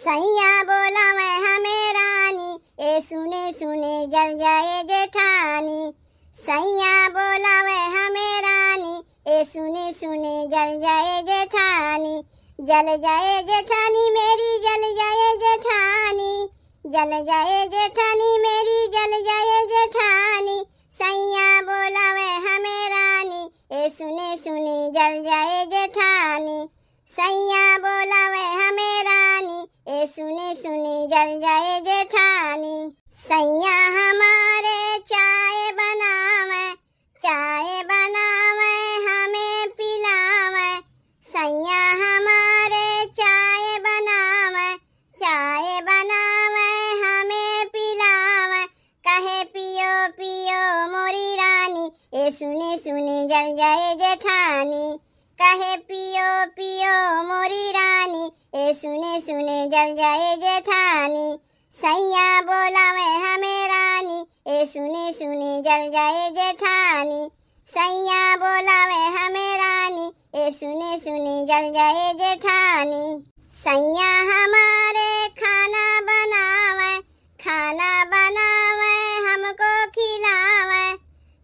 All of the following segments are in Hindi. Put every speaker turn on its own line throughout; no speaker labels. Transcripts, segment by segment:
सैया बोला मैं हमें रानी, ए सुने सुने जल जाए जेठानी। सैया बोला मैं हमें रानी, ए सुने सुने जल जाए जेठानी। जल जाए जेठानी मेरी, जल जाए जेठानी, जल जाए जेठानी मेरी, जल जाए जेठानी। सैया बोला मैं हमें रानी, ए सुने सुने जल जाए जेठानी। सैया बोला मैं हमें रानी, ए सुने सुने जल जाए जेठानी। सैया हमारे चाय बनावे, चाय बनावे हमें पिलावे। सैया हमारे चाय बनावे, चाय बनावे हमें पिलावे। कहे पियो पियो मोरी रानी, ए सुने सुने जल जाए जेठानी। कहे पियो पियो मोरी रानी, ए सुने सुने जल जाए जेठानी। सैया बोला मैं हमें रानी, ए सुने सुने जल जाए जेठानी। सैया बोला मैं हमें रानी, ए सुने सुने जल जाए जेठानी। सैया हमारे खाना बनावे, खाना बनावे हमको खिलावे।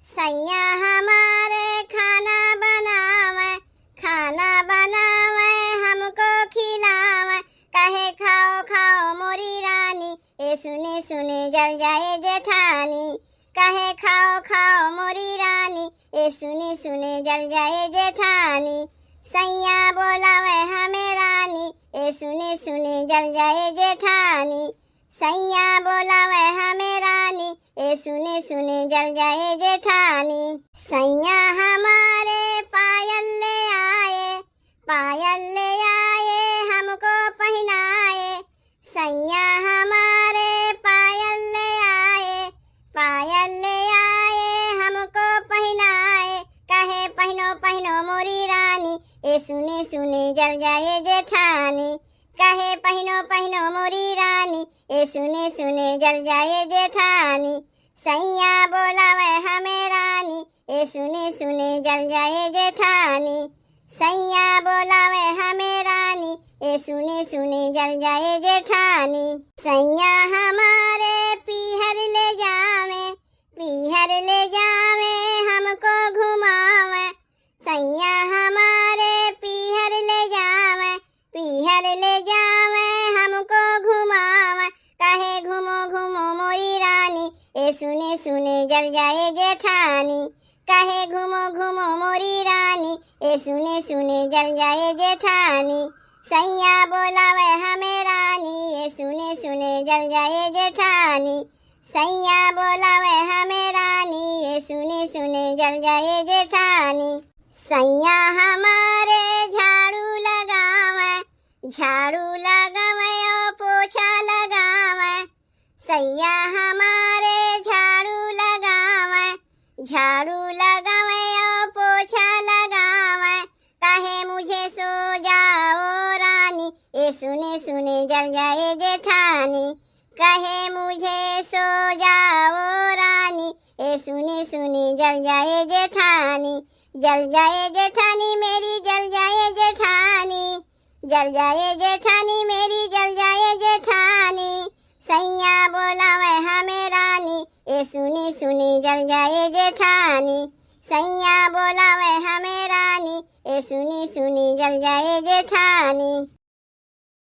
सैया हमारे खाना बनावे, खाना बनावे हमको खिलावे। कहे खाओ खाओ मोरी रानी, ए सुने सुने जल जाए जेठानी। कहे खाओ खाओ मोरी रानी, ए सुने सुने जल जाए जेठानी। सैया बोला मैं हमें रानी, ए सुने सुने जल जाए जेठानी। सैया बोला मैं हमें रानी, ए सुने सुने जल जाए जेठानी। सैया हमारे पायल ले आए, पायल ले आए हमको पहनाए। सैया हमारे पायल ले आए, पायल ले आए हमको पहनाए। कहे पहनो पहनो मोरी रानी, ए सुने सुने जल जाए जेठानी। कहे पहनो पहनो मोरी रानी, ए सुने सुने जल जाए जेठानी। सैया बोला मैं हमें रानी, ए सुने सुने जल जाए जेठानी। सैया बोला मैं हमें रानी, ए सुने सुने जल जाए जेठानी। सैया हमारे पीहर ले जावे, पीहर ले जावे हमको घुमावे। सैया हमारे पीहर ले जावे, पीहर ले जावे हमको घुमावे। कहे घुमो घुमो मोरी रानी, ए सुने सुने जल जाए जेठानी। कहे घुमो घुमो मोरी रानी, ए सुने सुने जल जाए जेठानी। सैया बोला मैं हमें रानी, ए सुने सुने जल जाए जेठानी। सैया बोला मैं हमें रानी, ए सुने सुने जल जाए जेठानी। सैया हमारे झाड़ू लगावे, झाड़ू लगावे ओ पोछा लगावे। सैया हमारे झाड़ू लगावे, झाड़ू लगावे ओ पोछा लगावे। कहे मुझे सो जाओ रानी, ए सुने सुने जल जाए जेठानी। कहे मुझे सो जाओ रानी, ए सुने सुने जल जाए जेठानी। जल जाए जेठानी मेरी, जल जाए जेठानी, जल जाए जेठानी मेरी, जल जाए जेठानी। सैया बोला मैं हमें रानी, ए सुने सुने जल जाए जेठानी। सैया बोला मैं हमें रानी, ए सुने सुने जल जाए जेठानी।